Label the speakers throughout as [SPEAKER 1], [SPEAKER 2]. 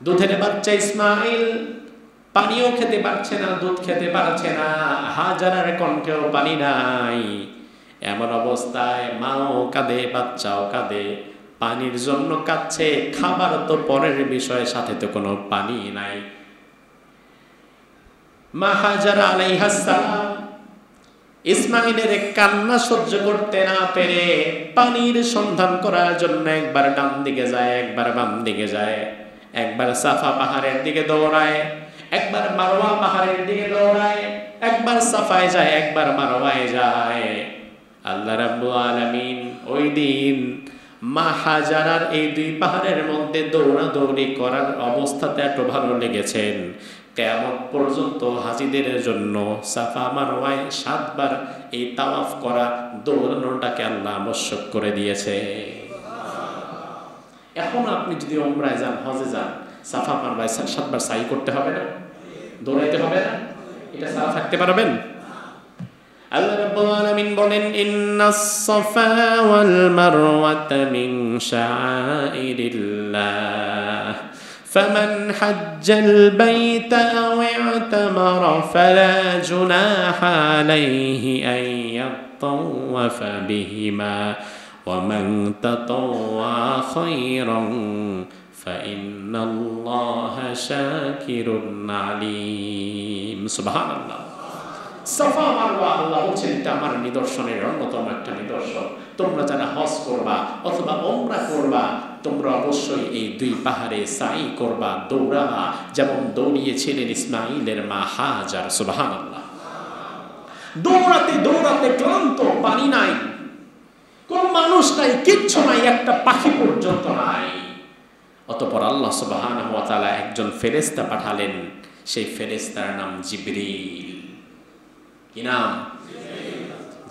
[SPEAKER 1] দুধের বাচ্চা ইসমাইল পানিও খেতে পারছে না, দুধ খেতে পারছে না, হাজারার কণ্ঠেও পানি নাই। এমন অবস্থায় মাও কাঁদে, বাচ্চাও কাঁদে, পানির জন্য কাঁদছে। খাবার তো পরের বিষয়, সাথে তো কোনো পানি নাই। মা হাজারা আলাইহিস সালাম ইসমাইলের কান্না সহ্য করতে না পেরে পানির সন্ধান করার জন্য একবার ডান দিকে যায়, একবার বাম দিকে যায়, একবার সাফা পাহাড়ের দিকে দৌড়ায়, একবার মারওয়া পাহাড়ের দিকে দৌড়ায়, একবার সাফায় যায়, একবার মারওয়ায় যায়। আল্লাহ রাব্বুল আলামিন ওই দিন মা হাজারার এই দুই পাহাড়ের মধ্যে দৌড়াদৌড়ি করার অবস্থাতে এত ভালো লেগেছেন, কিয়ামত পর্যন্ত হাজীদের জন্য সাফা মারওয়ায় 7 বার এই তাওয়াফ করা, দৌড়ানোটাকে আল্লাহ আবশ্যক করে দিয়েছে। এখন আপনি যদি উমরায় যান, হজে যান, সাফা মারওয়ায় 7 বার সাই করতে হবে না? দৌড়াইতে হবে না? এটা সারা থাকতে পারবেন? আল্লাহ রাব্বুল আলামিন বলেন, ইন্নাস সাফা ওয়াল মারওয়াতা মিন শাআইরিল্লাহ ফামান হাজ্জাল বাইতা আও ইতামারা ফালা জুনাহা আলাইহি আন ইয়াতাওয়াফা বিহিমা ওয়া মান তাতাওয়া খায়রান ফাইন্নাল্লাহা শাকিরুন আলীম। সুবহানাল্লাহ। সাফা মারওয়া আল্লাহ বলছেন এটা আমার নিদর্শনের অন্যতম একটা নিদর্শন। তোমরা যারা হজ করবা অথবা উমরা করবা, তোমরা অবশ্যই এই দুই পাহাড়ে সাই করবা, দৌড়াবা, যেমন দৌড়িয়েছিলেন ইসমাইলের মা হাজার। সুবহানাল্লাহ। দৌড়াতে দৌড়াতে ক্লান্ত, পানি নাই, কোন মানুষ নাই, কিচ্ছু নাই, একটা পাখি পর্যন্ত নাই। অতঃপর আল্লাহ সুবহানাহু ওয়া তাআলা একজন ফেরেশতা পাঠালেন, সেই ফেরেশতার নাম জিবরিল। কি নাম?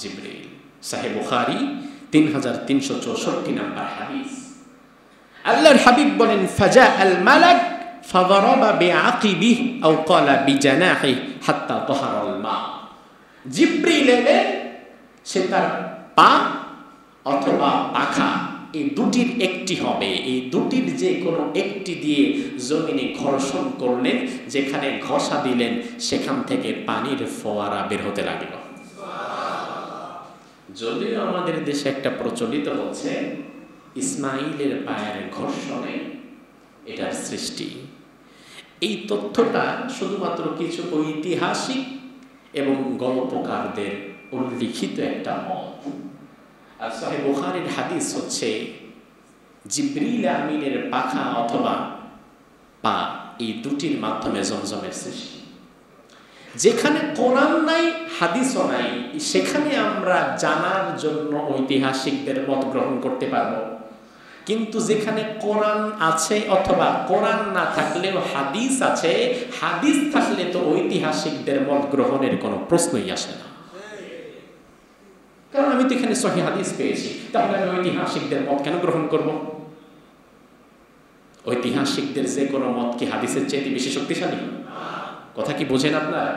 [SPEAKER 1] জিবরিল। সাহিহ বুখারী 3364 নাম্বার হাদিস। আল্লাহর হাবিব বলেন, ফাজা আল মালাক ফাদারাবা বিআকিবিহি আও ক্বালা বিজানাহি হাত্তা তাহারা আল মা। জিবরিল এলেন, সে তার পা অথবা পাখা এই দুটির একটি হবে, এই দুটির যে কোনো একটি দিয়ে জমিনে ঘর্ষণ করলেন, যেখানে ঘষা দিলেন সেখান থেকে পানির ফোয়ারা বের হতে লাগলো। যদিও আমাদের দেশে একটা প্রচলিত হচ্ছে ইসমাইলের পায়ের ঘর্ষণে এটার সৃষ্টি। এই তথ্যটা শুধুমাত্র কিছু ঐতিহাসিক এবং গল্পকারদের উল্লিখিত একটা মত। আর সাহিহ বুখারীর হাদিস হচ্ছে জিবরিল আমিনের পাখা অথবা পা, এই দুটির মাধ্যমে জমজমের সৃষ্টি। যেখানে কোরআন নাই, হাদিসও নাই, সেখানে আমরা জানার জন্য ঐতিহাসিকদের মত গ্রহণ করতে পারবো। কিন্তু যেখানে কোরআন আছে অথবা কোরআন না থাকলেও হাদিস আছে, হাদিস থাকলে তো ঐতিহাসিকদের মত গ্রহণের কোনো প্রশ্নই আসে না। কারণ আমি তো এখানে সহিহ হাদিস পেয়েছি, তাহলে আমি ঐতিহাসিকদের মত কেন গ্রহণ করব? ঐতিহাসিকদের যে কোনো মত কি হাদিসের চেয়ে বেশি শক্তিশালী? কথা কি বোঝেন আপনারা?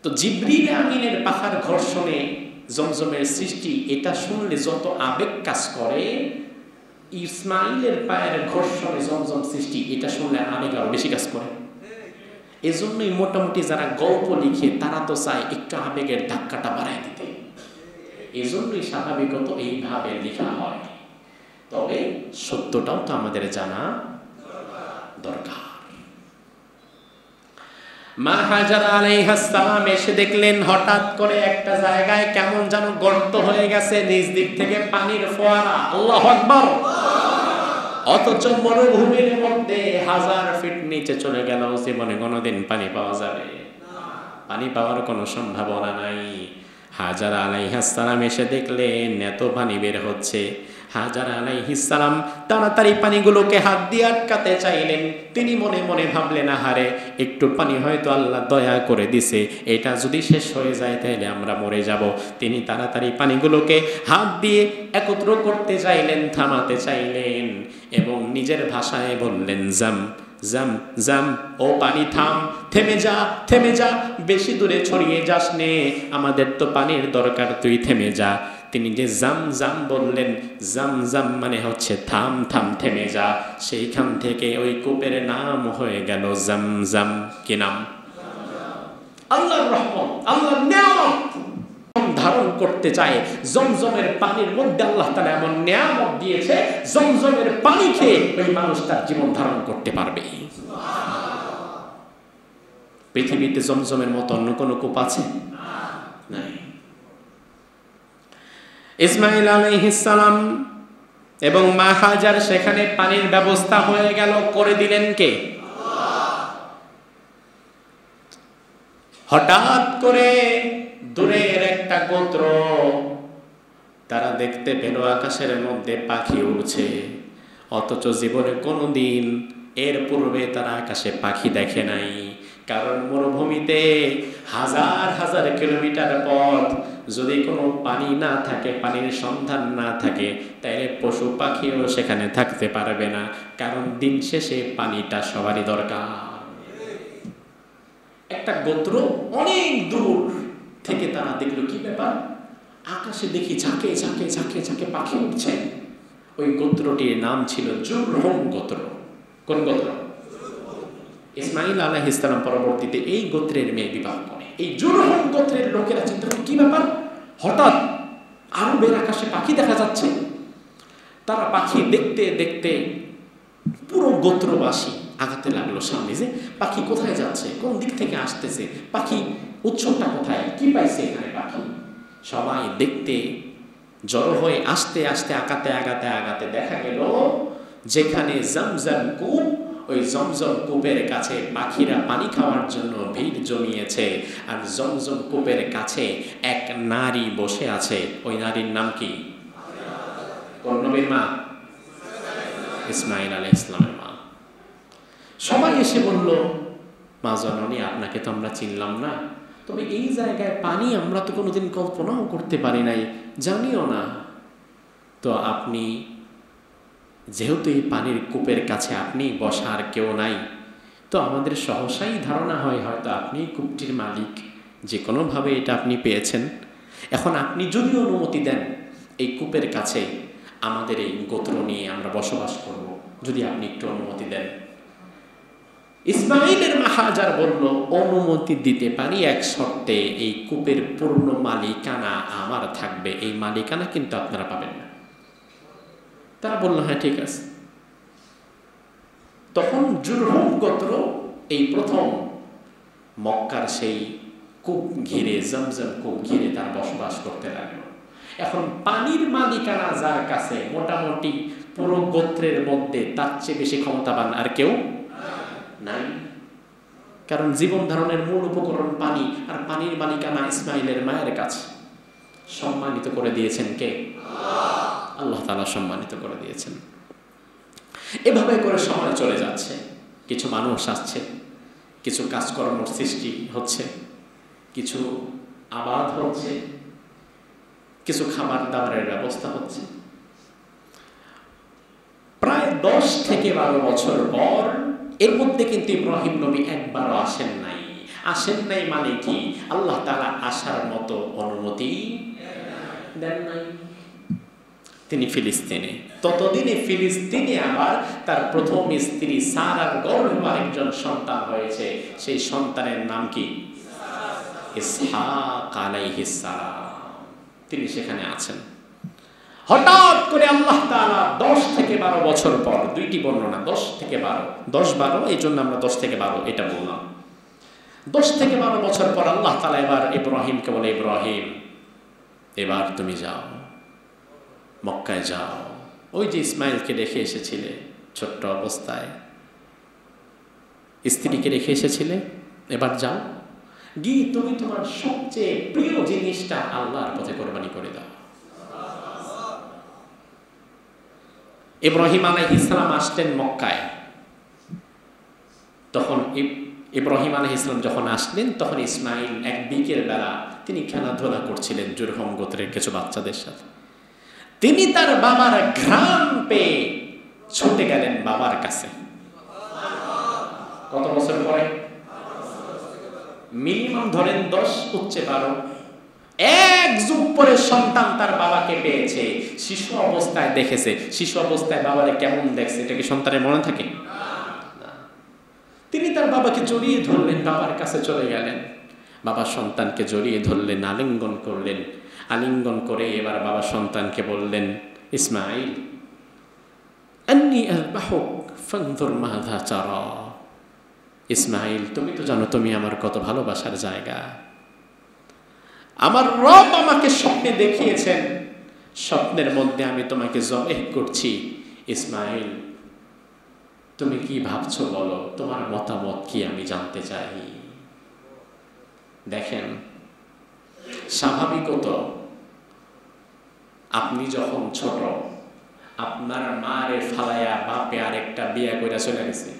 [SPEAKER 1] তো জিবরিল আমিনের পাখার ঘর্ষণে জমজমের সৃষ্টি, এটা শুনলে যত আবেগ কাজ করে, ইসমাইলের পায়ের ঘর্ষণে জমজম সৃষ্টি, এটা শুনলে আবেগ আরো বেশি কাজ করে। এজন্যই মোটামুটি যারা গল্প লিখে তারা তো চায় একটু আবেগের ধাক্কাটা বাড়ায় দিতে, এজন্যই স্বাভাবিকত এইভাবে লেখা হয়। তবে সত্যটাও তো আমাদের জানা দরকার। মা হাজারা আলাইহিস সালাম এসে দেখলেন হঠাৎ করে একটা জায়গায় কেমন যেন গর্ত হয়ে গেছে, নিচ দিক থেকে পানির ফোয়ারা। আল্লাহু আকবার। অথচ মরুভূমির মধ্যে 1000 ফিট নিচে চলে গেল, জীবনে কোনোদিন পানি পাওয়া যাবে? পানি পাওয়ার কোনো সম্ভাবনা নাই। হাজারা আলাইহিস সালাম এসে দেখলেন এত পানি বের হচ্ছে। হাজারা আলাইহিস সালাম তাড়াতাড়ি পানিগুলোকে হাত দিয়ে আটকাতে চাইলেন। তিনি মনে মনে ভাবলেন, আহারে, একটু পানি হয়তো আল্লাহ দয়া করে দিছে, এটা যদি শেষ হয়ে যায় তাহলে আমরা মরে যাব। তিনি তাড়াতাড়ি পানিগুলোকে হাত দিয়ে একত্র করতে চাইলেন, থামাতে চাইলেন এবং নিজের ভাষায় বললেন, জাম জাম জাম, ও পানি থাম, থেমে যা, থেমে যা, বেশি দূরে ছড়িয়ে যাস নে, আমাদের তো পানির দরকার, তুই থেমে যা। তিনি যে জামজাম বললেন, জামজাম মানে হচ্ছে থাম থাম, থেমে যা। সেইখান থেকে ওই কূপের নাম হয়ে গেল জামজাম। কি নাম? আল্লাহর রহমত, আল্লাহর নিয়ামত ধারণ করতে চায়। জমজমের পানির মধ্যে আল্লাহ তাআলা এমন নিয়ামত দিয়েছে, জমজমের পানি খেয়ে ওই মানুষ তার জীবন ধারণ করতে পারবে। পৃথিবীতে জমজমের মতো অন্য কোনো কূপ আছে? নাই। ইসমাঈল আলাইহিস সালাম এবং মা হাজার সেখানে পানির ব্যবস্থা হয়ে গেল, করে দিলেন কে? হঠাৎ করে দূরের একটা গোত্র তারা দেখতে পেল আকাশের মধ্যে পাখি উড়ছে, অথচ জীবনে কোনোদিন এর পূর্বে তারা আকাশে পাখি দেখে নাই। কারণ মরুভূমিতে হাজার হাজার কিলোমিটার পথ, যদি কোনো পানি না থাকে, পানির সন্ধান না থাকে, তাহলে পশু পাখিও সেখানে থাকতে পারবে না। কারণ দিন শেষে পানিটা সবারই দরকার। একটা গোত্র অনেক দূর থেকে তারা দেখলো, কি ব্যাপার, আকাশে দেখি ঝাঁকে ঝাঁকে ঝাঁকে ঝাঁকে পাখি উঠছে। ওই গোত্রটির নাম ছিল জুরহুম গোত্র। কোন গোত্র? ইসমাঈল আলাইহিস সালাম পরবর্তীতে এই গোত্রের মেয়ে বিবাহ করে। এই জুরহুম গোত্রের লোকেরা চিন্তা করে, কি ব্যাপার, হঠাৎ আরবের আকাশে পাখি দেখা যাচ্ছে। তারা পাখি দেখতে দেখতে পুরো গোত্রবাসী আগাতে লাগলো সামনে, যে পাখি কোথায় যাচ্ছে, কোন দিক থেকে আসতেছে, পাখি উৎসবটা কোথায়, কি পাইছে এখানে পাখি। সবাই দেখতে জড়ো হয়ে আস্তে আস্তে আগাতে আগাতে আগাতে দেখা গেল যেখানে জমজম কূপ, ওই জমজম কূপের কাছে পাখিরা পানি খাওয়ার জন্য ভিড় জমিয়েছে। আর জমজম কূপের কাছে এক নারী বসে আছে। ওই নারীর নাম কি? কোন নবীর মা? ইসমাঈল আলাইহিস সালামের মা। সবাই এসে বলল, মা জননী, আপনাকে তো আমরা চিনলাম না, তবে এই জায়গায় পানি আমরা তো কোনোদিন কল্পনাও করতে পারি নাই, জানিও না। তো আপনি যেহেতু এই পানির কূপের কাছে আপনি বসার কেউ নাই, তো আমাদের সহসাই ধারণা হয় হয়তো আপনি কূপটির মালিক, যে কোনোভাবে এটা আপনি পেয়েছেন। এখন আপনি যদি অনুমতি দেন, এই কূপের কাছে আমাদের এই গোত্র নিয়ে আমরা বসবাস করব, যদি আপনি একটু অনুমতি দেন। ইসমাঈলের মা হাজার বলল, অনুমতি দিতে পারি এক শর্তে, এই কূপের পূর্ণ মালিকানা আমার থাকবে, এই মালিকানা কিন্তু আপনারা পাবেন না। তারা বলল, হ্যাঁ ঠিক আছে। তখন জুরহুম গোত্র এই প্রথম মক্কার সেই কূপ ঘিরে, জমজম কূপ ঘিরে তারা বসবাস করতে লাগলো। এখন পানির মালিকানা যার কাছে, মোটামুটি পুরো গোত্রের মধ্যে তার চেয়ে বেশি ক্ষমতাবান আর কেউ নাই। কারণ জীবন ধারণের মূল উপকরণ পানি, আর পানির মালিকানা ইসমাঈলের মায়ের কাছে। সম্মানিত করে দিয়েছেন কে? আল্লাহ তাআলা সম্মানিত করে দিয়েছেন। এভাবে করে সময় চলে যাচ্ছে, কিছু মানুষ আসছে, কিছু কাজকর্ম সৃষ্টি হচ্ছে, কিছু আবাদ হচ্ছে, কিছু খাবার দাবারের ব্যবস্থা হচ্ছে। প্রায় 10 থেকে 12 বছর পর, এর মধ্যে কিন্তু ইব্রাহিম নবী একবারও আসেন নাই। আসেন নাই মানে কি? আল্লাহ তাআলা আসার মতো অনুমতি দেন নাই। তিনি ফিলিস্তিনে, ততদিনে ফিলিস্তিনে আবার তার প্রথম স্ত্রী সারার গর্ভে আরেকজন সন্তান হয়েছে। সেই সন্তানের নাম কি? ইসহাক আলাইহিস সালাম। তিনি সেখানে আছেন। হঠাৎ করে আল্লাহ তাআলা 10 থেকে 12 বছর পর, দুইটি বর্ণনা 10 থেকে 12, 10-12, এই জন্য আমরা 10 থেকে 12 এটা বললাম। 10 থেকে 12 বছর পর আল্লাহ তাআলা এবার ইব্রাহিমকে বলে, ইব্রাহিম, এবার তুমি যাও, মক্কায় যাও। ওই যে ইসমাঈলকে রেখে এসেছিলে ছোট্ট অবস্থায়, স্ত্রীকে রেখে এসেছিলে, এবার যাও, গিয়ে তুমি তোমার সবচেয়ে প্রিয় জিনিসটা আল্লাহর পথে কোরবানি করে দাও। ইব্রাহিম আলাইহিস সালাম আসলেন মক্কায়। তখন ইব্রাহিম আলাইহিস সালাম যখন আসলেন, তখন ইসমাঈল এক বিকেল বেলা তিনি খেলাধুলা করছিলেন জুরহুম গোত্রের কিছু বাচ্চাদের সাথে। তিনি তার বাবার ঘ্রাণ পেয়ে ছুটে গেলেন বাবার কাছে। কত বছর পরে? মিনিমাম ধরেন 10, উচ্চে 12। এক যুগ পরে সন্তান তার বাবাকে পেয়েছে, শিশু অবস্থায় দেখেছে, শিশু অবস্থায় বাবারে কেমন দেখছে এটা কি সন্তানের মনে থাকে? তিনি তার বাবাকে জড়িয়ে ধরলেন, বাবার কাছে চলে গেলেন, বাবা সন্তানকে জড়িয়ে ধরলেন, আলিঙ্গন করলেন। আলিঙ্গন করে এবার বাবা সন্তানকে বললেন, ইসমাইল আন্নী আযবাহুক ফানজুর মাযা তারা। ইসমাইল, তুমি তো জানো তুমি আমার কত ভালোবাসার জায়গা। আমার রব আমাকে স্বপ্নে দেখিয়েছেন, স্বপ্নের মধ্যে আমি তোমাকে জবেহ করছি। ইসমাইল, তুমি কি ভাবছো বলো, তোমার মতামত কি আমি জানতে চাই। দেখেন, স্বাভাবিকত আপনি যখন ছোট, আপনার মারে ফালাইয়া বাপে আরেকটা বিয়ে কইরা চলে গেছে,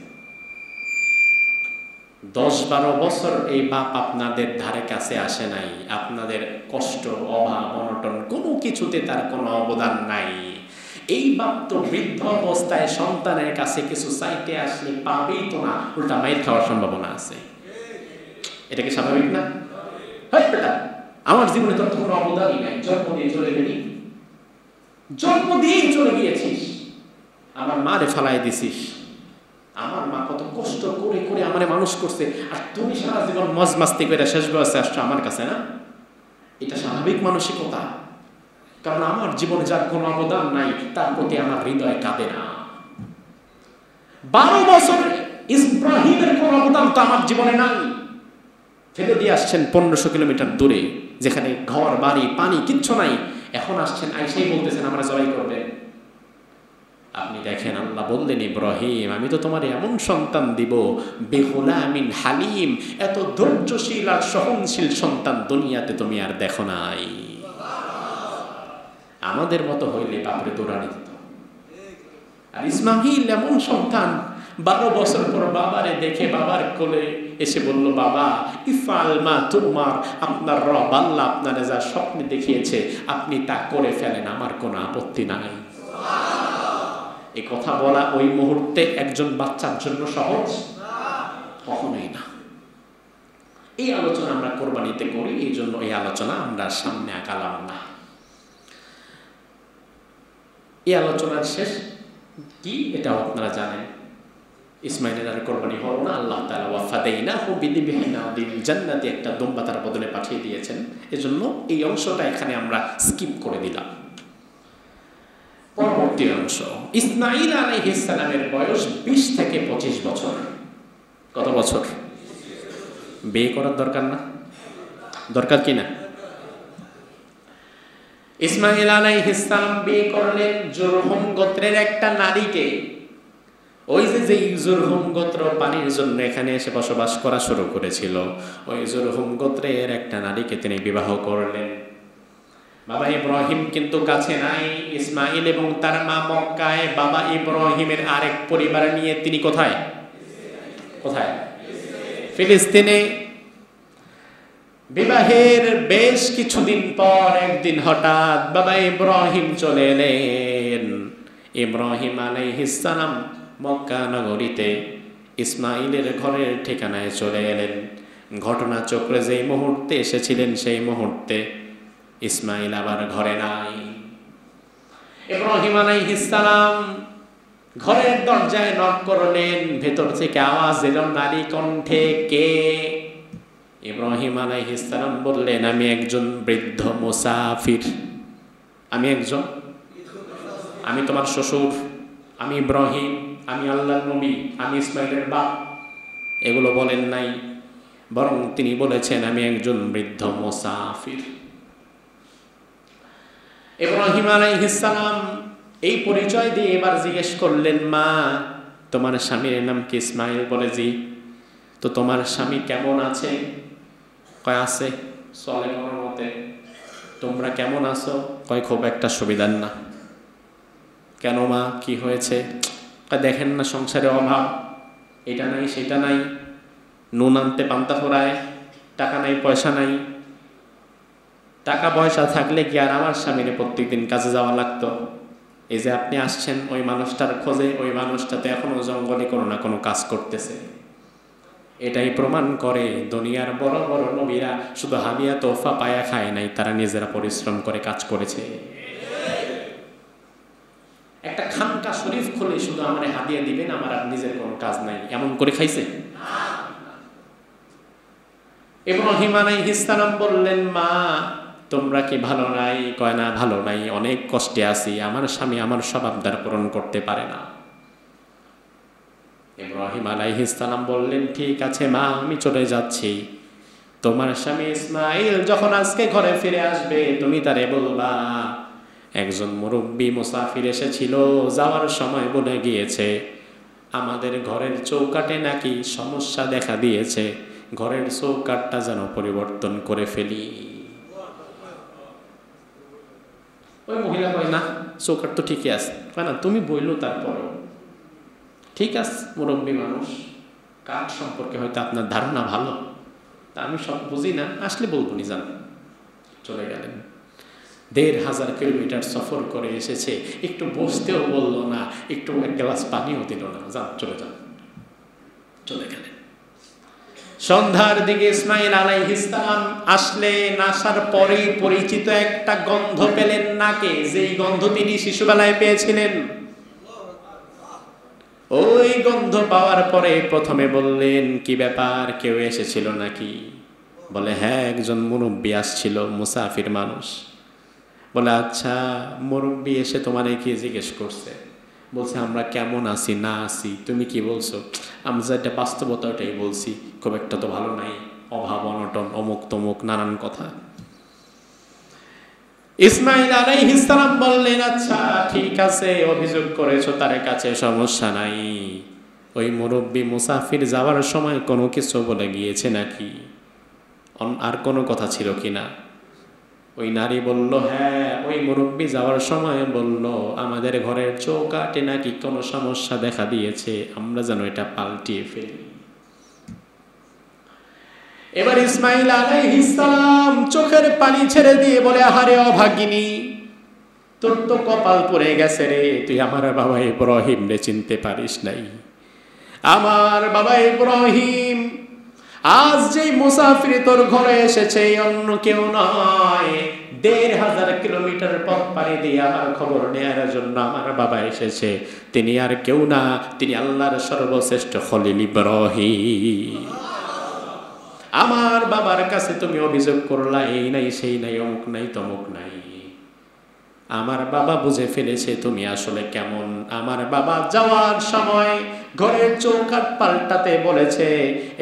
[SPEAKER 1] 10-12 বছর এই বাপ আপনাদের ধারে কাছে আসে নাই, আপনাদের কষ্ট, অভাব, অনটন কোনো কিছুতে তার কোনো অবদান নাই। এই বাপ তো বৃদ্ধ অবস্থায় সন্তানের কাছে কিছু চাইতে আসলে পাবেই তো না, উল্টা মাইর খাওয়ার সম্ভাবনা আছে। এটা কি স্বাভাবিক না? আমার জীবনে তোর কোনো অবদানই নাই, জন্ম দিয়ে চলে গেলি, জন্ম দিয়েই চলে গিয়েছিস, আমার মারে ফালাই দিছিস, আমার মা কত কষ্ট করে করে আমারে মানুষ করছে, আর তুমি সারা জীবন মজ মাস্তি করে শেষ বয়সে আসছো আমার কাছে না। এটা স্বাভাবিক মানসিকতা, কারণ আমার জীবনে যার কোনো অবদান নাই তার প্রতি আমার হৃদয় কাঁদে না। 12 বছর ইব্রাহিমের কোনো অবদান তো আমার জীবনে নাই, ফেলে দিয়ে আসছেন 1500 কিলোমিটার দূরে, যেখানে ঘর বাড়ি পানি কিচ্ছু নাই, এখন আসছেন আইসাই বলতেছেন আমরা জবাই করবেন। আপনি দেখেন, আল্লাহ বললেন, ইব্রাহিম আমি তো তোমার এমন সন্তান দিব, বেগুলামিন হালিম, এত ধৈর্যশীল আর সহনশীল সন্তান দুনিয়াতে তুমি আর দেখো নাই। আমাদের মতো হইলে বাপরে দৌড়ানি দিত, আর ইসমাইল এমন সন্তান 12 বছর পর বাবারে দেখে বাবার কোলে এসে বলল, বাবা ইফআল মা তুমার, আপনার রব আল্লাহ আপনারে যা স্বপ্নে দেখিয়েছে আপনি তা করে ফেলেন, আমার কোনো আপত্তি নাই। এই কথা বলা ওই মুহূর্তে একজন বাচ্চার জন্য সহজ কখনোই না। এই আলোচনা আমরা কোরবানিতে করি, এই জন্য এই আলোচনা আমরা সামনে আগালাম না। এই আলোচনার শেষ কি এটাও আপনারা জানেন, ইসমাইলের আর কোরবানি হলো না, আল্লাহ তাআলা ওয়াফাদাইনাহু বিযিবহিন আযীম, জান্নাতে একটা দুম্বা তার বদলে পাঠিয়ে দিয়েছেন। এজন্য এই অংশটা এখানে আমরা স্কিপ করে দিলাম। পরবর্তী অংশ, ইসমাইল আলাইহিস সালামের বয়স 20 থেকে 25 বছর। কত বছর? বিয়ে করার দরকার না? দরকার কি না? ইসমাইল আলাইহিস সালাম বিয়ে করলেন জুরহুম গোত্রের একটা নারীকে। ওই যে জুরহুম গোত্র পানির জন্য এখানে এসে বসবাস করা শুরু করেছিল, ওই জুরহুম গোত্রের একটা নারীকে তিনি বিবাহ করলেন। বাবা ইব্রাহিম কিন্তু কাছে নাই, ইসমাইল এবং তার মা মক্কায়। বাবা ইব্রাহিমের আরেক পরিবার নিয়ে তিনি কোথায়? কোথায়? ফিলিস্তিনে। বিবাহের বেশ কিছুদিন পর একদিন হঠাৎ বাবা ইব্রাহিম চলে এলেন। ইব্রাহিম আলাইহিস সালাম মক্কা নগরীতে ইসমাইলের ঘরের ঠিকানায় চলে এলেন। ঘটনা চক্রে যেই মুহূর্তে এসেছিলেন সেই মুহূর্তে ইসমাইল আবার ঘরে নাই। ইব্রাহিম আলাইহিস সালাম ঘরের দরজায় নক করলেন, ভেতর থেকে আওয়াজ এলো নারী কণ্ঠে, কে? ইব্রাহিম আলাইহিস সালাম বললেন, আমি একজন বৃদ্ধ মুসাফির, আমি তোমার শ্বশুর, আমি ইব্রাহিম, আমি আল্লাহর নবী, আমি ইসমাইলের বাপ। এগুলো বলেন নাই, বরং তিনি বলেছেন আমি একজন বৃদ্ধ মুসাফির। ইব্রাহিম আলাইহিস সালাম এই পরিচয় দিয়ে এবার জিজ্ঞেস করলেন, মা তোমার স্বামীর নাম কি? ইসমাইল বলে, জি। তো তোমার স্বামী কেমন আছে? কয় আছে, চলে কোনো মতে। তোমরা কেমন আছো? কয় খুব একটা সুবিধার না। কেন মা, কি হয়েছে? দেখেন না সংসারে অভাব, এটা নাই সেটা নাই, নুন আনতে পান্তা ফোড়ায়, টাকা নাই পয়সা নাই। টাকা পয়সা থাকলে কি আর আমার স্বামীর প্রত্যেকদিন কাজে যাওয়া লাগতো? এই যে আপনি আসছেন ওই মানুষটার খোঁজে, ওই মানুষটাতে এখনো জঙ্গলে কোনো না কোনো কাজ করতেছে। এটাই প্রমাণ করে দুনিয়ার বড় বড় নবীরা শুধু হাদিয়া তোহফা পায়া খায় নাই, তারা নিজেরা পরিশ্রম করে কাজ করেছে। একটা খানকা শরীফ খুলে শুধু আমার হাদিয়া দিবেন, আমার আর নিজের কোনো কাজ নাই, এমন করে খাইছে? ইব্রাহিম আলাইহিস সালাম বললেন, মা তোমরা কি ভালো নাই? কয় না, ভালো নাই, অনেক কষ্টে আছি, আমার স্বামী আমার সব আবদার পূরণ করতে পারে না। ইব্রাহিম আলাইহিস সালাম বললেন, ঠিক আছে মা, আমি চলে যাচ্ছি, তোমার স্বামী ইসমাইল যখন আজকে ঘরে ফিরে আসবে তুমি তারে বলবা একজন মুরব্বী মুসাফির এসেছিল, যাওয়ার সময় বলে গিয়েছে আমাদের ঘরের চৌকাটে নাকি সমস্যা দেখা দিয়েছে, ঘরের চৌকাটটা যেন পরিবর্তন করে ফেলি। ওই মহিলা কয়, না চৌকাট তো ঠিকই আছে। কয় না, তুমি বললো তারপরও ঠিক আছে, মুরব্বী মানুষ, কাঠ সম্পর্কে হয়তো আপনার ধারণা ভালো, তা আমি সব বুঝি না, আসলে বলবো নি, জান। চলে গেলেন। ১,৫০০ কিলোমিটার সফর করে এসেছে, একটু বসতেও বললো না, একটু এক গ্লাস পানিও দিল না, যান চলে যান। চলে গেলেন। সন্ধ্যার দিকে ইসমাইল আলাইহিস সালাম আসলেন, আসার পরেই পরিচিত একটা গন্ধ পেলেন নাকে, যেই গন্ধ তিনি শিশুবেলায় পেয়েছিলেন। ওই গন্ধ পাওয়ার পরে প্রথমে বললেন, কি ব্যাপার, কেউ এসেছিল নাকি? বলে, হ্যাঁ একজন মুরব্বী আসছিল, মুসাফির মানুষ। বলে, আচ্ছা মুরব্বী এসে তোমারে কি জিজ্ঞেস করছে? বলছে, আমরা কেমন আছি না আছি তুমি কি বলছো? আমি যেটা বাস্তবতা ওটাই বলছি, খুব একটা তো ভালো নাই, অভাব অনটন অমুক তমুক নানান কথা। ইসমাইল আলাইহিস সালাম বললেন, আচ্ছা ঠিক আছে, অভিযোগ করেছো তার কাছে, সমস্যা নাই। ওই মুরব্বী মুসাফির যাওয়ার সময় কোনো কিছু বলে গিয়েছে নাকি? আর কোনো কথা ছিল কিনা? ওই নারী বলল, হ্যাঁ ওই মুরব্বী যাওয়ার সময় বলল আমাদের ঘরের চৌকাটে নাকি কোনো সমস্যা দেখা দিয়েছে, আমরা যেন এটা পাল্টিয়ে ফেলি। এবার ইসমাইল আলাইহিস সালাম চোখের পানি ছেড়ে দিয়ে বলে, আহারে অভাগিনী, তোর তো কপাল পড়ে গেছে রে, তুই আমার বাবা ইব্রাহিম রে চিনতে পারিস নাই। আমার বাবা ইব্রাহিম আজ যেই মুসাফির তোর ঘরে এসেছে অন্য কেউ নয়, ১,৫০০ কিলোমিটার পথ পাড়ি দিয়ে আমার খবর নেয়ার জন্য আমার বাবা এসেছে। তিনি আর কেউ না, তিনি আল্লাহর সর্বশ্রেষ্ঠ খলিল ইব্রাহিম। আমার বাবার কাছে তুমি অভিযোগ করলা এই নাই সেই নাই অমুক নাই তমুক নাই, আমার বাবা বুঝে ফেলেছে তুমি আসলে কেমন। আমার বাবা যাওয়ার সময় ঘরের চৌকাট পাল্টাতে বলেছে,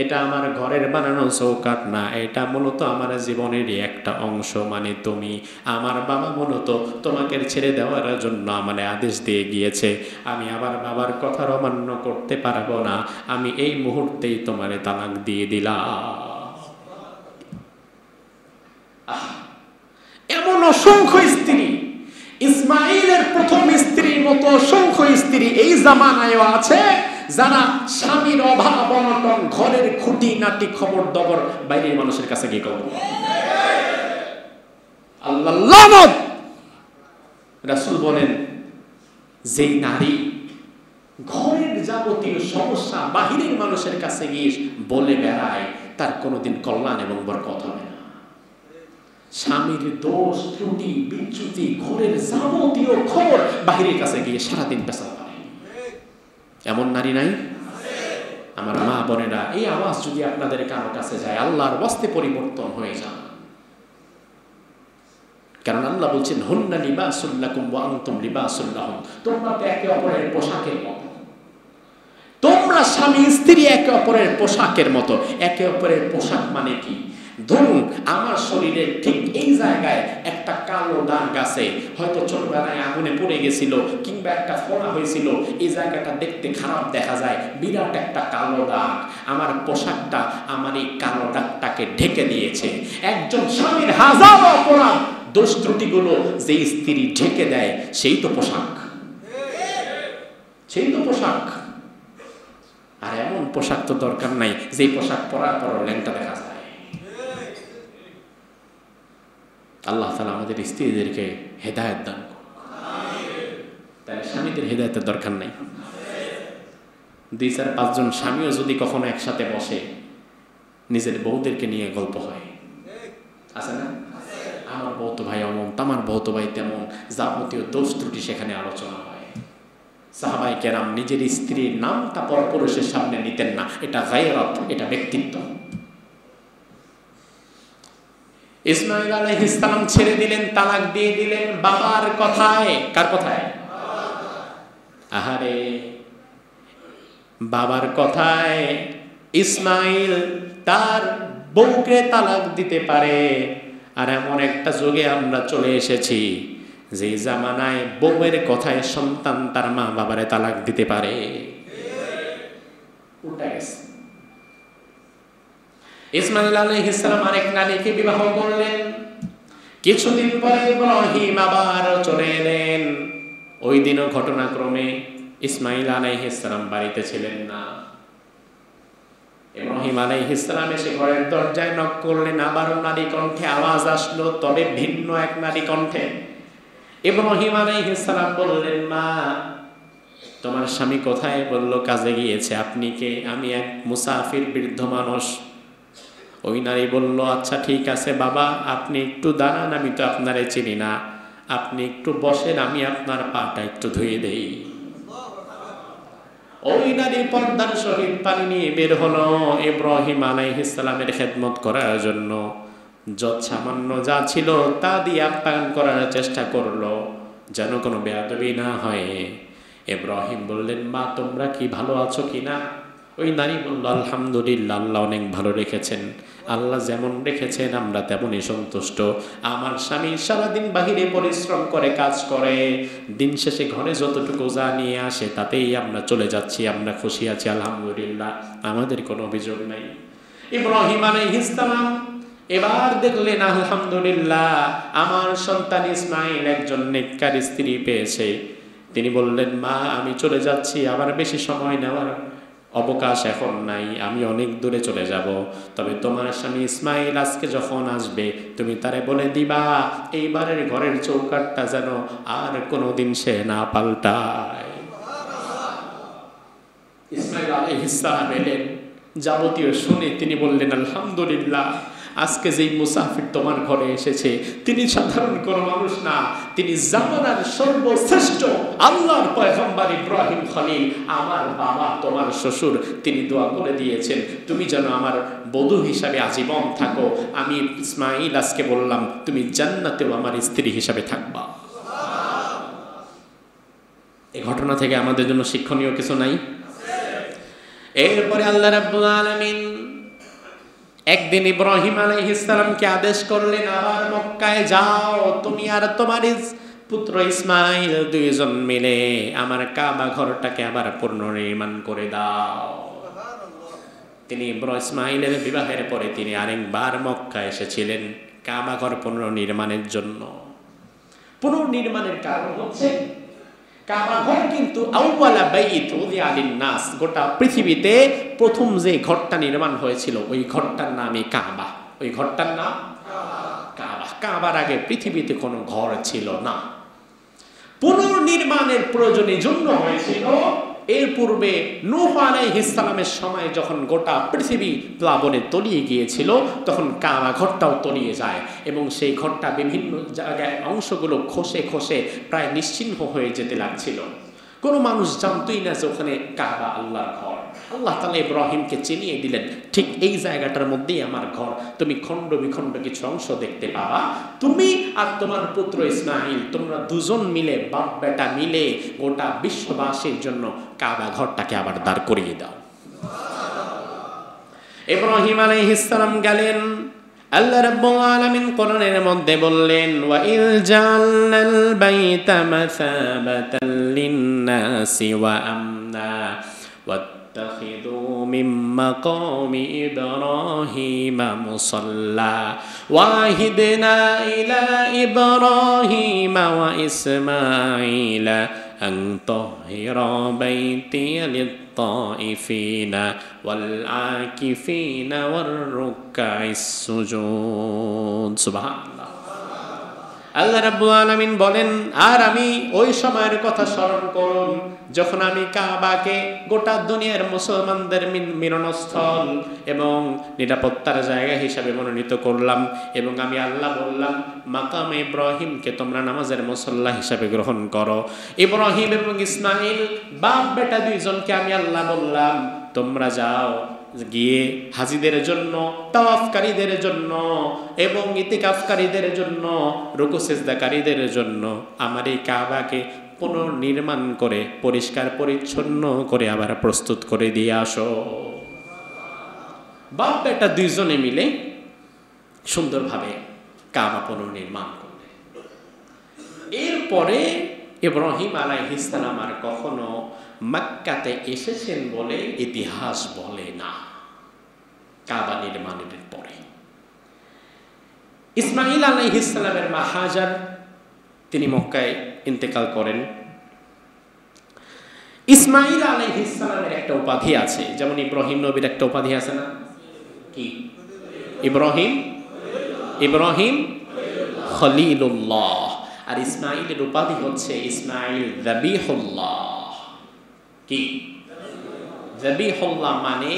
[SPEAKER 1] এটা আমার ঘরের বানানো চৌকাট না, এটা মূলত আমার জীবনেরই একটা অংশ, মানে তুমি। আমার বাবা মূলত তোমাকে ছেড়ে দেওয়ার জন্য আমার আদেশ দিয়ে গিয়েছে, আমি আবার বাবার কথা অমান্য করতে পারবো না, আমি এই মুহূর্তেই তোমারে তালাক দিয়ে দিলাম। এমন অসংখ্য স্ত্রী, ইসমাইলের প্রথম স্ত্রীর মতো অসংখ্য স্ত্রী এই জামানায়ও আছে, যারা স্বামীর অভাব অনটন, ঘরের খুঁটি নাটি খবর দবর বাইরের মানুষের কাছে গিয়ে করব। আল্লাহ লানত। রাসূল বলেন, যেই নারী ঘরের যাবতীয় সমস্যা বাহিরের মানুষের কাছে গিয়ে বলে বেড়ায়, তার কোনোদিন কল্যাণ এবং বরকত হবে না। স্বামীর দোষ ত্রুটি বিচ্যুতি ঘরের যাবতীয় খবর বাহিরের কাছে গিয়ে সারাদিন পেশা পায়, এমন নারী নাই? আমার মা বোনেরা, এই আওয়াজ যদি আপনাদের কারো কাছে যায়, আল্লাহর ওয়াস্তে পরিবর্তন হয়ে যান। কারণ আল্লাহ বলছেন, হুন্না লিবাসুল লাকুম ওয়া আনতুম লিবাসুল লাহুম, তোমরা তো একে অপরের পোশাকের মতো, তোমরা স্বামী স্ত্রী একে অপরের পোশাকের মতো। একে অপরের পোশাক মানে কি? ধরুন আমার শরীরের ঠিক এই জায়গায় একটা কালো দাগ আছে, হয়তো ছোটবেলায় আগুনে পড়ে গেছিল কিংবা একটা ফোড়া হয়েছিল, এই জায়গাটা দেখতে খারাপ দেখা যায়, বিরাট একটা কালো দাগ। আমার পোশাকটা আমার এই কালো দাগটাকে ঢেকে দিয়েছে। একজন স্বামীর হাজারো অপরাধ দোষ ত্রুটিগুলো যে স্ত্রী ঢেকে দেয়, সেই তো পোশাক, সেই তো পোশাক। আর এমন পোশাক তো দরকার নাই যে পোশাক পরার পর ল্যাংটা দেখা যায়। আল্লাহ তাআলা আমাদের স্ত্রীদেরকে হেদায়েত দান করুন। তাই স্বামীদের হেদায়েতের দরকার নাই। ২-৪-৫ জন স্বামীও যদি কখনো একসাথে বসে, নিজের বউদেরকে নিয়ে গল্প হয়, আছে না? আমার বউ তো ভাই অমন, আমার বউ তো ভাই তেমন, যাবতীয় দোষ ত্রুটি সেখানে আলোচনা হয়। সাহাবায়ে কেরাম নিজের স্ত্রীর নামটা পরপুরুষের সামনে নিতেন না, এটা গায়রাত, এটা ব্যক্তিত্ব। ইসমাঈল আলাইহিস সালাম ছেড়ে দিলেন, তালাক দিয়ে দিলেন বাবার কথায়। কার কথায়? আহারে, বাবার কথায় ইসমাঈল তার বউকে তালাক দিতে পারে। আর এমন একটা যুগে আমরা চলে এসেছি যে জামানায় বউয়ের কথায় সন্তান তার মা বাবারে তালাক দিতে পারে। উল্টা গেছে। ইসমাঈল আলাইহিস সালাম আরেক নারীকে বিবাহ করলেন। কিছুদিন পরে ইব্রাহিম আবার চলে এলেন। ওই দিনও ঘটনাক্রমে ইসমাঈল আলাইহিস সালাম বাড়িতে ছিলেন না। ইব্রাহিম আলাইহিস সালাম এসে ঘরের দরজায় নক করলেন। আবারও নারী কণ্ঠে আওয়াজ আসলো, তবে ভিন্ন এক নারী কণ্ঠে। ইব্রাহিম আলাইহিস সালাম বললেন, মা তোমার স্বামী কোথায়? বলল, কাজে গিয়েছে। আপনি কে? আমি এক মুসাফির বৃদ্ধ মানুষ। ওই নারী বলল, আচ্ছা ঠিক আছে বাবা, আপনি একটু দাঁড়ান, আমি তো আপনারে চিনি না, আপনি একটু বসেন, আমি আপনার পাটা একটু ধুয়ে দেই। ওই নারী পর্দার সহিত পানি নিয়ে বের হলো ইব্রাহিম আলাইহিস সালামের খেদমত করার জন্য। যত সামান্য যা ছিল তা দিয়ে আপ্যায়ন করার চেষ্টা করলো, যেন কোনো বেয়াদবি না হয়। ইব্রাহিম বললেন, মা তোমরা কি ভালো আছো কিনা? ওই নারী বলল, আলহামদুলিল্লাহ, আল্লাহ অনেক ভালো রেখেছেন, আল্লাহ যেমন রেখেছেন আমরা তেমনই সন্তুষ্ট। আমার স্বামী সারাদিন বাহিরে পরিশ্রম করে, কাজ করে, দিন শেষে ঘরে যতটুকু যা নিয়ে আসে তাতেই আমরা চলে যাচ্ছি, আমরা খুশি আছি, আলহামদুলিল্লাহ, আমাদের কোনো অভিযোগ নাই। ইব্রাহিম আলাইহিস সালাম এবার দেখলেন, আলহামদুলিল্লাহ, আমার সন্তান ইসমাঈল একজন নেককার স্ত্রী পেয়েছে। তিনি বললেন, মা আমি চলে যাচ্ছি, আবার বেশি সময় নেওয়ার অবকাশ এখন নাই, আমি অনেক দূরে চলে যাব। তবে তোমার স্বামী ইসমাঈল আজকে যখন আসবে তুমি তারে বলে দিবা এইবারের ঘরের চৌকাঠটা যেন আর কোনোদিন সে না পাল্টায়। ইসমাঈল আলাইহিস সালাম এলেন, যাবতীয় শুনে তিনি বললেন, আলহামদুলিল্লাহ, আজকে যেই মুসাফির তোমার ঘরে এসেছে তিনি সাধারণ কোনো মানুষ না, তিনি জামানার সর্বশ্রেষ্ঠ আল্লাহর পয়গম্বর ইব্রাহিম খলিল, আমার বাবা, তোমার শ্বশুর। তিনি দোয়া করে দিয়েছেন তুমি যেন আমার বধূ হিসাবে আজীবন থাকো। আমি ইসমাঈল আজকে বললাম তুমি জান্নাতেও আমার স্ত্রী হিসাবে থাকবা। এই ঘটনা থেকে আমাদের জন্য শিক্ষণীয় কিছু নাই? এরপরে আল্লাহ রাব্বুল আলামিন একদিন ইব্রাহিম আলাইহিস সালামকে আদেশ করলেন, আবার মক্কায় যাও, তুমি আর তোমার পুত্র ইসমাঈল দুইজন মিলে আমার কাবা ঘরটাকে আবার পুনর্নির্মাণ করে দাও। তিনি ইসমাঈলের বিবাহের পরে তিনি আরেকবার মক্কা এসেছিলেন কাবা ঘর পুনর্নির্মাণের জন্য। পুনর্নির্মাণের কারণ হচ্ছে কাবা ঘর কিন্তু আউয়ালা বাইত উযিয়া লিন-নাস, গোটা পৃথিবীতে প্রথম যে ঘরটা নির্মাণ হয়েছিল ওই ঘরটার নামই কাবা। ওই ঘরটার নাম কাবা। কাবার আগে পৃথিবীতে কোনো ঘর ছিল না। পুনর্নির্মাণের প্রয়োজনের জন্য হয়েছিল। এর পূর্বে নূহ আলাইহিস সালামের সময় যখন গোটা পৃথিবী প্লাবনে তলিয়ে গিয়েছিল তখন কাবা ঘরটাও তলিয়ে যায় এবং সেই ঘরটা বিভিন্ন জায়গায় অংশগুলো খসে খসে প্রায় নিশ্চিহ্ন হয়ে যেতে লাগছিল। কোনো মানুষ জানতই না যে ওখানে কাবা আল্লাহর ঘর। আল্লাহ তাআলা ইব্রাহিমকে চিনিয়ে দিলেন, ঠিক এই জায়গাটার মধ্যেই আমার ঘর, তুমি খণ্ড বিখণ্ড কিছু অংশ দেখতে পাবা। তুমি আর তোমার পুত্র ইসমাঈল তোমরা দুজন মিলে, বাপ বেটা মিলে গোটা বিশ্ববাসীর জন্য কাবা ঘরটাকে আবার দাঁড় করিয়ে দাও। ইব্রাহিম আলাইহিস সালাম গেলেন। আল্লাহ রাব্বুল আলামিন কোরআনের মধ্যে বললেন, ওয়া ইল জাআলনাল বাইতা মাসাবাতাল লিন-নাসি ওয়া আমনা ওয়াত্তাখিযু মিন মাকামি ইব্রাহিমা মুসাল্লা ওয়াহিদনা ইলা ইব্রাহিমা ওয়া ইসমাঈলা আন তাহিরা বাইতিয়া লিত-তাইফিনা ওয়াল আকিফিনা ওয়ার রুকআইস সুজুদ। সুবহানাল্লাহ। আল্লাহ রাব্বুল আলামিন বলেন, আর আমি ওই সময়ের কথা স্মরণ করুন যখন আমি কাবাকে গোটা দুনিয়ার মুসলমানদের মিলনস্থল এবং নিরাপত্তার জায়গা হিসাবে মনোনীত করলাম, এবং আমি আল্লাহ বললাম মাকামে ইব্রাহিমকে তোমরা নামাজের মুসল্লা হিসাবে গ্রহণ করো। ইব্রাহিম এবং ইসমাইল বাপ বেটা দুইজনকে আমি আল্লাহ বললাম তোমরা যাও, গিয়ে হাজিদের জন্য, তাওয়াফকারীদের জন্য এবং ইতিকাফকারীদের জন্য, রুকু সিজদাকারীদের জন্য আমার এই কাবাকে পুনর্নির্মাণ করে পরিষ্কার পরিচ্ছন্ন করে আবার প্রস্তুত করে দিয়ে আসো। বাপ বেটা দুইজনে মিলে সুন্দরভাবে কাবা পুনর্নির্মাণ করবে। এরপরে ইব্রাহিম আলাইহিস সালাম আর কখনো মক্কাতে এসেছেন বলে ইতিহাস বলে না। কাবা নির্মাণের পরে ইসমাইল আলাইহিস সালামের মা হাজার তিনি মক্কায় ইন্তেকাল করেন। ইসমাইল আলাইহিস সালামের একটা উপাধি আছে, যেমন ইব্রাহিম নবীর একটা উপাধি আছে না? কি? ইব্রাহিম খলিলুল্লাহ, আর ইসমাইলের উপাধি হচ্ছে ইসমাইল যাবিহুল্লাহ। কি? যাবিহুল্লাহ মানে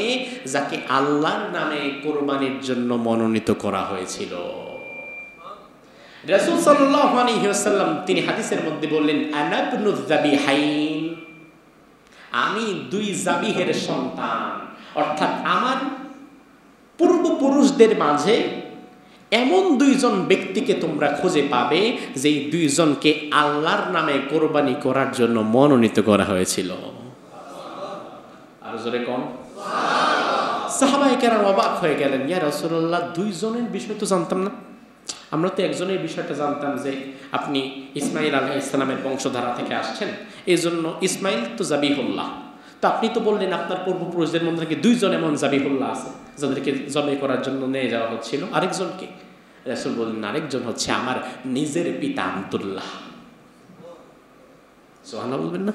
[SPEAKER 1] যাকে আল্লাহর নামে কুরবানির জন্য মনোনীত করা হয়েছিল। রাসূল সাল্লাল্লাহু আলাইহি ওয়াসাল্লাম তিনি হাদিসের মধ্যে বললেন আনা ইবনুয যাবিহাইন, আমি দুই যাবিহের সন্তান, অর্থাৎ আমার পূর্বপুরুষদের মাঝে এমন দুইজন ব্যক্তিকে তোমরা খুঁজে পাবে যে দুইজনকে আল্লাহর নামে কোরবানি করার জন্য মনোনীত করা হয়েছিল। আর জোরে কোন? সাহাবায়ে কেরাম অবাক হয়ে গেলেন, ইয়া রাসূলুল্লাহ দুইজনের বিষয় তো জানতাম না, আমরা তো একজনের বিষয়টা জানতাম যে আপনি ইসমাইল আলাইহিস সালামের বংশধারা থেকে আসছেন, এই জন্য ইসমাইল তো যাবিহুল্লাহ। তো আপনি তো বললেন আপনার পূর্বপুরুষদের মধ্যে নাকি দুইজন এমন যাবিহুল্লাহ আছে যাদেরকে জবাই করার জন্য নিয়ে যাওয়া হচ্ছিল, আরেকজনকে? রাসূল বললেন আরেকজন হচ্ছে আমার নিজের পিতা আব্দুল্লাহ। সুবহানাল্লাহ বলবেন না?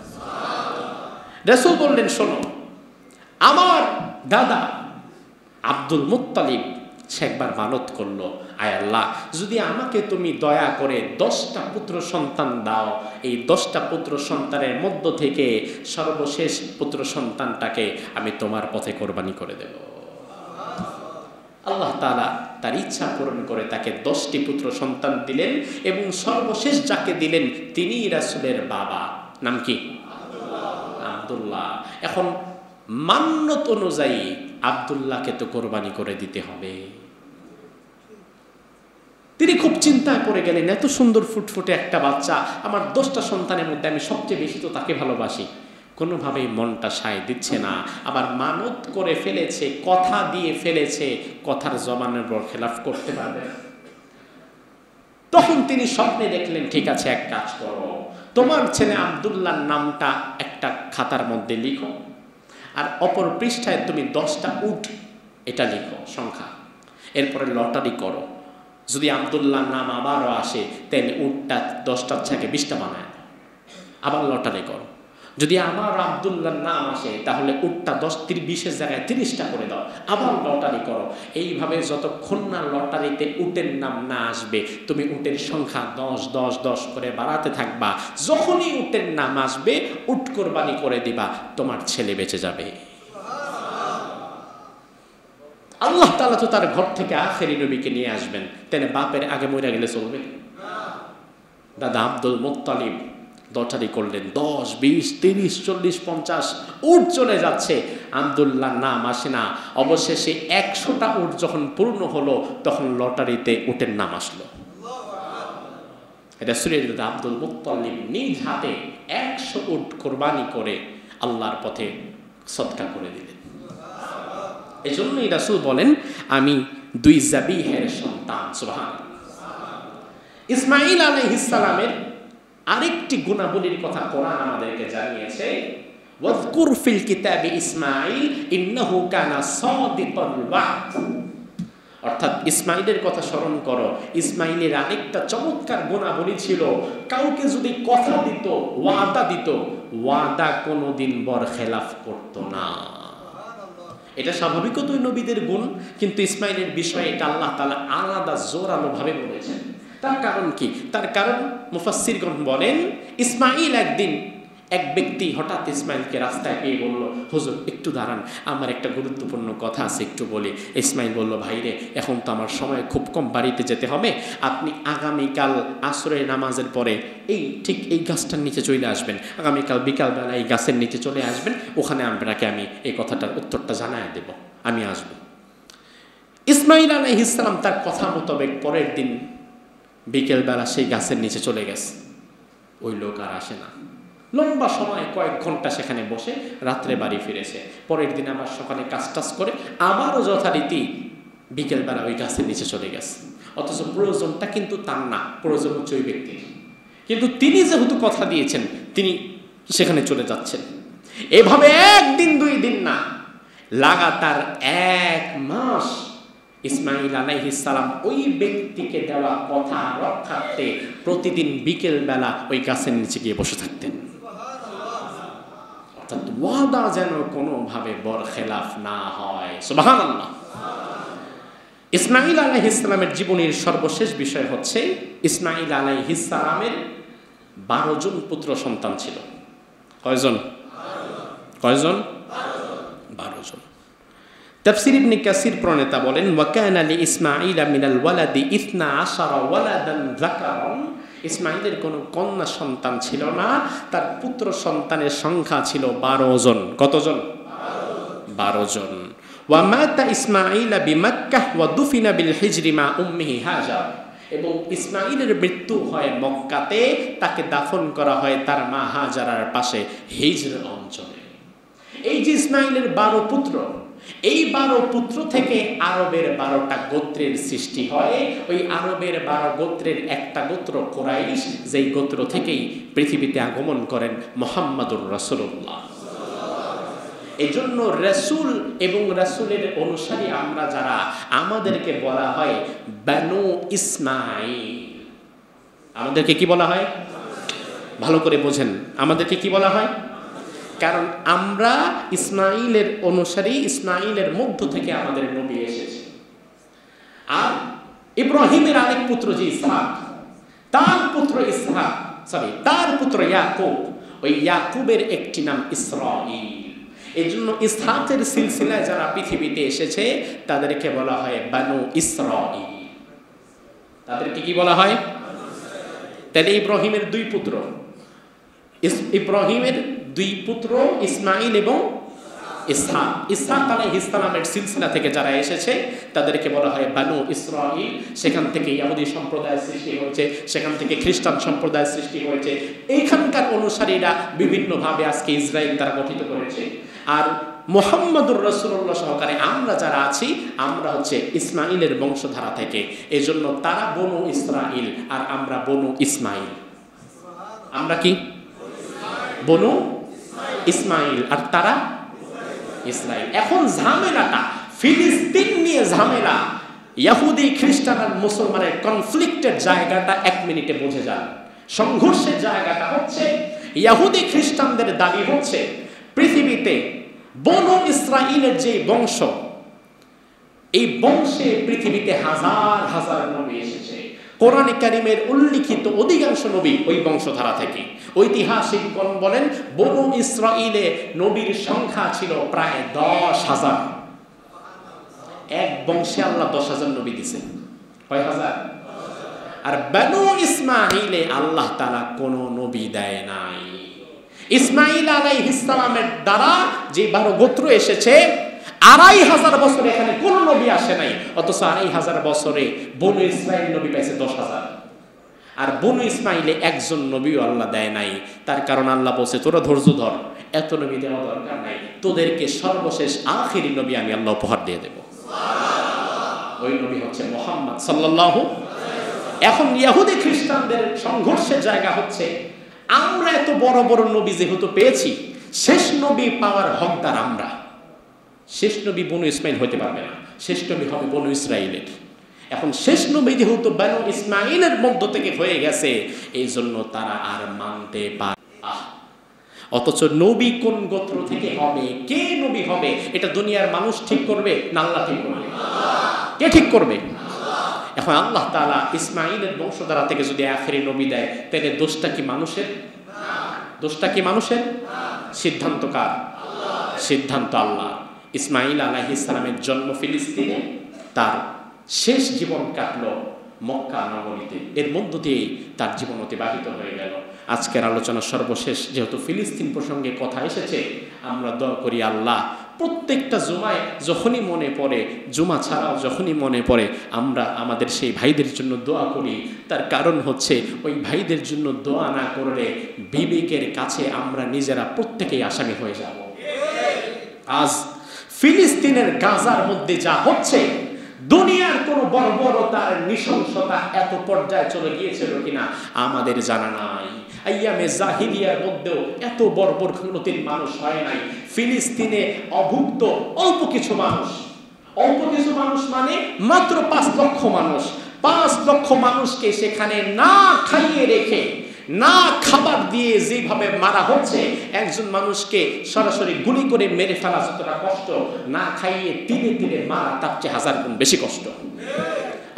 [SPEAKER 1] রাসূল বললেন শোনো, আমার দাদা আব্দুল মুত্তালিব সে একবার মানত করলো, আয় আল্লাহ যদি আমাকে তুমি দয়া করে 10টা পুত্র সন্তান দাও, এই 10টা পুত্র সন্তানের মধ্য থেকে সর্বশেষ পুত্র সন্তানটাকে আমি তোমার পথে কোরবানি করে দেব। আল্লাহ তাআলা তার ইচ্ছা পূরণ করে তাকে 10টি পুত্র সন্তান দিলেন, এবং সর্বশেষ যাকে দিলেন তিনি রাসূলের বাবা। নাম কি? আব্দুল্লাহ। এখন মান্যত অনুযায়ী আব্দুল্লাহকে তো কোরবানি করে দিতে হবে। তিনি খুব চিন্তায় পড়ে গেলেন, এত সুন্দর ফুটফুটে একটা বাচ্চা, আমার 10টা সন্তানের মধ্যে আমি সবচেয়ে বেশি তো তাকে ভালোবাসি, কোনোভাবেই মনটা সায় দিচ্ছে না। আবার মানত করে ফেলেছে, কথা দিয়ে ফেলেছে, কথার জবানের উপর খেলাফ করতে পারবে। তখন তিনি স্বপ্নে দেখলেন, ঠিক আছে এক কাজ করো, তোমার ছেলে আব্দুল্লাহর নামটা একটা খাতার মধ্যে লিখো, আর অপর পৃষ্ঠায় তুমি 10টা উট এটা লিখো সংখ্যা, এরপরে লটারি করো, যদি আব্দুল্লাহর নাম আবারও আসে তাহলে উটটা 10টার থেকে 20টা বানায়, আবার লটারি করো, যদি আবার আব্দুল্লাহর নাম আসে তাহলে উটটা 20-এর জায়গায় 30টা করে দাও, আবার লটারি করো। এইভাবে যতক্ষণ না লটারিতে উটের নাম না আসবে তুমি উটের সংখ্যা 10 করে বাড়াতে থাকবা। যখনই উটের নাম আসবে উট কোরবানি করে দিবা, তোমার ছেলে বেঁচে যাবে। আল্লাহ তাআলা তো তার ঘর থেকে আখেরি নবীকে নিয়ে আসবেন, তাহলে বাপের আগে মরে গেলে চলবে? দাদা আব্দুল মুত্তালিব লটারি করলেন, 10, 20, 30, 40, 50 উট চলে যাচ্ছে, আব্দুল্লাহর নাম আসে না। অবশেষে 100টা উট যখন পূর্ণ হলো তখন লটারিতে উটের নাম আসলো। রাসূলের দাদা আব্দুল মুত্তালিব নিজ হাতে 100 উট কোরবানি করে আল্লাহর পথে সদকা করে দিলেন। এই জন্যই রাসূল বলেন আমি দুই যাবিহের সন্তান। সুবহানাল্লাহ। ইসমাইল আলাইহিস সালামের আরেকটি গুণাবলীর কথা কোরআন আমাদেরকে জানিয়েছে, ওয়াযকুর ফিল কিতাবি ইসমাইল ইন্নাহু কানা সাদিকাল ওয়া'দ। অর্থাৎ ইসমাইলের কথা স্মরণ করো। ইসমাইলের আরেকটা চমৎকার গুণাবলী ছিল, কাউকে যদি কথা দিত, ওয়াদা দিত, ওয়াদা কোনোদিন বরখেলাফ করত না। এটা স্বাভাবিক দুই নবীদের গুণ, কিন্তু ইসমাইলের বিষয়ে এটা আল্লাহ তাআলা আলাদা জোরালো ভাবে বলেছেন। তার কারণ কি? তার কারণ মুফাসসিরগণ বলেন, ইসমাঈল একদিন এক ব্যক্তি হঠাৎ ইসমাঈলকে রাস্তায় পেয়ে বলল, হুজুর একটু দাঁড়ান, আমার একটা গুরুত্বপূর্ণ কথা আছে, একটু বলি। ইসমাঈল বলল, ভাইরে এখন তো আমার সময় খুব কম, বাড়িতে যেতে হবে, আপনি আগামীকাল আসরের নামাজের পরে ঠিক এই গাছটার নিচে চলে আসবেন, আগামীকাল বিকালবেলা এই গাছের নিচে চলে আসবেন, ওখানে আপনাকে আমি এই কথাটার উত্তরটা জানায় দেব, আমি আসব। ইসমাঈল আলাইহিস সালাম তার কথা মোতাবেক পরের দিন বিকেলবেলা সেই গাছের নিচে চলে গেছে। ওই লোক আর আসে না, লম্বা সময় কয়েক ঘন্টা সেখানে বসে রাত্রে বাড়ি ফিরেছে। পরের দিন আবার সকালে কাজ টাজ করে আবারও যথারীতি বিকেলবেলা ওই গাছের নিচে চলে গেছে। অথচ প্রয়োজনটা কিন্তু তার না, প্রয়োজন হচ্ছে ওই ব্যক্তির, কিন্তু তিনি যেহেতু কথা দিয়েছেন তিনি সেখানে চলে যাচ্ছেন। এভাবে একদিন দুই দিন না, লাগাতার 1 মাস ইসমাঈল আলাইহিস সালাম ওই ব্যক্তিকে দেওয়া কথা রক্ষার্থে প্রতিদিন বিকেল বেলা ওই গাছের নিচে গিয়ে বসে থাকতেন। অর্থাৎ ওয়াদা যেন কোনোভাবে বরখেলাফ না হয়। সুবহানাল্লাহ। ইসমাঈল আলাইহিস সালামের জীবনের সর্বশেষ বিষয় হচ্ছে, ইসমাঈল আলাইহিস সালামের 12 জন পুত্র সন্তান ছিল। কয়জন? 12 জন। তাফসীর ইবনে কাসির প্রণেতা বলেন, ওয়াকানা লি ইসমাঈল মিনাল ওয়ালাদি 12 ওয়ালাদান যাকারান। ইসমাঈলের কোনো কন্যা সন্তান ছিল না, তার পুত্র সন্তানের সংখ্যা ছিল 12 জন। কতজন? 12 জন। ওয়া মাতা ইসমাঈল বিমক্কাহ ওয়া দুফিনা বিল হিজরি মা উম্মিহি হাজার। এবং ইসমাঈলের মৃত্যু হয় মক্কাতে, তাকে দাফন করা হয় তার মা হাজারার পাশে হিজর অঞ্চলে। এই যে ইসমাঈলের 12 পুত্র, এই 12 পুত্র থেকে আরবের 12টা গোত্রের সৃষ্টি হয়। ওই আরবের 12 গোত্রের একটা গোত্র কুরাইশ, যেই গোত্র থেকেই পৃথিবীতে আগমন করেন মুহাম্মাদুর রাসূলুল্লাহ। এই জন্য রাসূল এবং রাসূলের অনুসারী আমরা যারা, আমাদেরকে বলা হয় বানু ইসমাঈল। আমাদেরকে কি বলা হয়? ভালো করে বোঝেন, আমাদেরকে কি বলা হয়? কারণ আমরা ইসমাঈলের অনুসারী, ইসমাঈলের মধ্য থেকে আমাদের নবী এসেছে। আর ইব্রাহিমের আরেক পুত্র যে ইসহাক, তার পুত্র ইয়াকুব, ওই ইয়াকুবের একটি নাম ইসরাঈল। এই জন্য ইসহাকের সিলসিলায় যারা পৃথিবীতে এসেছে তাদেরকে বলা হয় বানু ইসরাঈল। তাদেরকে কি বলা হয়? তাহলে ইব্রাহিমের 2 পুত্র, ইব্রাহিমের 2 পুত্র ইসমাঈল এবং ইসহাক। ইসহাক আলাইহিস সালামের সিলসিলা থেকে যারা এসেছে তাদেরকে বলা হয় বানু ইসরাঈল। সেখান থেকে ইহুদি সম্প্রদায়ের সৃষ্টি হয়েছে, সেখান থেকে খ্রিস্টান সম্প্রদায়ের সৃষ্টি হয়েছে। এইখানকার অনুসারীরা বিভিন্নভাবে আজকে ইসরায়েল তারা গঠিত করেছে। আর মুহাম্মাদুর রাসূলুল্লাহ সহকারে আমরা যারা আছি, আমরা হচ্ছে ইসমাঈলের বংশধারা থেকে। এজন্য তারা বনু ইসরাঈল আর আমরা বনু ইসমাঈল। আমরা কি? বনু ইসমাঈল আর তারা ইসরাইল। এখন ঝামেলাটা ফিলিস্তিন নিয়ে ঝামেলা, ইহুদি খ্রিস্টান আর মুসলমানের কনফ্লিক্টের জায়গাটা 1 মিনিটে বুঝে যান। সংঘর্ষের জায়গাটা হচ্ছে ইহুদি খ্রিস্টানদের দাবি হচ্ছে পৃথিবীতে বনু ইসরাইলের যে বংশ, এই বংশে পৃথিবীতে হাজার হাজার নবী এসেছে। কোরআনে কারিমের উল্লিখিত অধিকাংশ নবী ওই বংশধারা থেকে। ঐতিহাসিকগণ বলেন বনু ইসরাইলে নবীর সংখ্যা ছিল প্রায় 10,000। এক বংশে আল্লাহ 10,000 নবী দিয়েছেন। কয় হাজার? আর বনু ইসমাঈলে আল্লাহ তাআলা কোনো নবী দেয় নাই। ইসমাঈল আলাইহিস সালামের দ্বারা যে 12 গোত্র এসেছে, 2,500 বছরে এখানে কোন নবী আসে নাই। অথচ 2,500 বছরে বনু ইসরাইল নবী পাইছে 10,000। আর বনু ইসমাঈলে একজন নবীও আল্লাহ দেয় নাই। তার কারণ আল্লাহ বলছে, তোরা ধৈর্য ধর, এত নবী দেওয়া দরকার নাই, তোদেরকে সর্বশেষ আখিরি নবী আমি আল্লাহ উপহার দিয়ে দেব। ওই নবী হচ্ছে মুহাম্মদ সাল্লাল্লাহু। এখন ইহুদি খ্রিস্টানদের সংঘর্ষের জায়গা হচ্ছে, আমরা এত বড় বড় নবী যেহেতু পেয়েছি, শেষ নবী পাওয়ার হকদার আমরা। শেষ নবী বনু ইসমাঈল হতে পারবে না, শেষ নবী হবে বনু ইসরাইলের। এখন শেষ নবী যেহেতু বনু ইসমাঈলের মধ্য থেকে হয়ে গেছে, এই জন্য তারা আর মানতে পারে। অথচ নবী কোন গোত্র থেকে হবে, কে নবী হবে, এটা দুনিয়ার মানুষ ঠিক করবে না আল্লাহ ঠিক করবে? কে ঠিক করবে? এখন আল্লাহ তাআলা ইসমাঈলের বংশধারা থেকে যদি আখেরি নবী দেয়, তাহলে দোষটা কি মানুষের? দোষটা কি মানুষের? সিদ্ধান্ত কার? সিদ্ধান্ত আল্লাহ। ইসমাঈল আলাইহিস সালামের জন্ম ফিলিস্তিনে, তার শেষ জীবন কাটলো মক্কা নগরীতে, এর মধ্য দিয়েই তার জীবন অতিবাহিত হয়ে গেল। আজকের আলোচনা সর্বশেষ, যেহেতু ফিলিস্তিন প্রসঙ্গে কথা এসেছে, আমরা দোয়া করি আল্লাহ প্রত্যেকটা জুমায় যখনই মনে পড়ে, জুমা ছাড়াও যখনই মনে পড়ে, আমরা আমাদের সেই ভাইদের জন্য দোয়া করি। তার কারণ হচ্ছে ওই ভাইদের জন্য দোয়া না করলে বিবেকের কাছে আমরা নিজেরা প্রত্যেকেই আসামি হয়ে যাব। আজ ফিলিস্তিনের গাজার মধ্যে যা হচ্ছে, দুনিয়ার কোন বর্বরতার নৃশংসতা এত পর্যায়ে চলে গিয়েছিল কিনা আমাদের জানা নাই। আইয়ামে জাহিলিয়ার মধ্যেও এত বর্বর খুনতির মানুষ হয় নাই। ফিলিস্তিনে অভুক্ত অল্প কিছু মানুষ, অল্প কিছু মানুষ মানে মাত্র 5 লক্ষ মানুষ, 5 লক্ষ মানুষকে সেখানে না খাইয়ে রেখে, না খাবার দিয়ে যেভাবে মারা হচ্ছে, একজন মানুষকে সরাসরি গুলি করে মেরে ফেলা যতটা কষ্ট, না খাইয়ে তিলে তিলে মারা তার চেয়ে 1000 গুণ বেশি কষ্ট।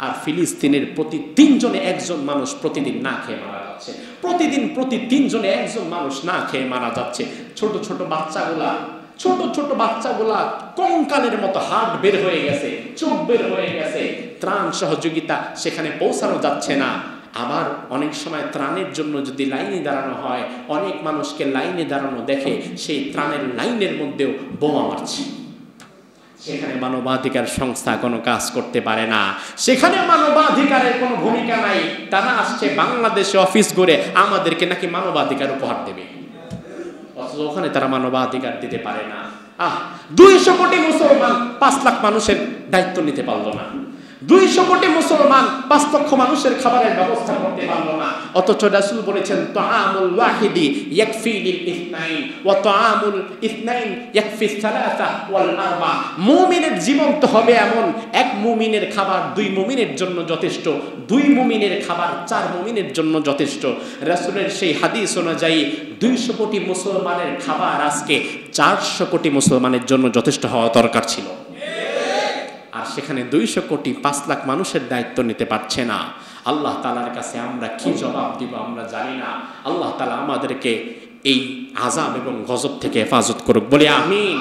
[SPEAKER 1] আর ফিলিস্তিনের প্রতি 3 জনে একজন মানুষ প্রতিদিন না খেয়ে মারা যাচ্ছে। প্রতিদিন প্রতি 3 জনে একজন মানুষ না খেয়ে মারা যাচ্ছে। ছোট ছোট বাচ্চাগুলা কঙ্কালের মতো হাত বের হয়ে গেছে, চোখ বের হয়ে গেছে। ত্রাণ সহযোগিতা সেখানে পৌঁছানো যাচ্ছে না। আবার অনেক সময় ত্রাণের জন্য যদি লাইনে দাঁড়ানো হয়, অনেক মানুষকে লাইনে দাঁড়ানো দেখে সেই ত্রাণের লাইনের মধ্যেও বোমা মারছে। সেখানে মানবাধিকার সংস্থা কোনো কাজ করতে পারে না, সেখানে মানবাধিকারের কোনো ভূমিকা নাই। তারা আসছে বাংলাদেশে অফিস গড়ে আমাদেরকে নাকি মানবাধিকার উপহার দেবে, অথচ ওখানে তারা মানবাধিকার দিতে পারে না। 200 কোটি মুসলমান 5 লাখ মানুষের দায়িত্ব নিতে পারলো না। 200 কোটি মুসলমান 5 লক্ষ মানুষের খাবারের ব্যবস্থা করতে পারলো না। অথচ রাসূল বলেছেন, তাআমুল ওয়াহিদি ইয়াকফি লিল ইসনাইন ওয়া তাআমুল ইসনাইন ইয়াকফি সালাসা ওয়াল আরবা। মুমিনের জীবন তো হবে এমন, এক মুমিনের খাবার 2 মুমিনের জন্য যথেষ্ট, 2 মুমিনের খাবার 4 মুমিনের জন্য যথেষ্ট। রাসূলের সেই হাদিস অনুযায়ী 200 কোটি মুসলমানের খাবার আজকে 400 কোটি মুসলমানের জন্য যথেষ্ট হওয়া দরকার ছিল। আর সেখানে 200 কোটি 5 লাখ মানুষের দায়িত্ব নিতে পারছে না। আল্লাহ তাআলার কাছে আমরা কি জবাব দিব আমরা জানি না। আল্লাহ তাআলা আমাদেরকে এই আযাব এবং গজব থেকে হেফাজত করুক, বলে আমিন।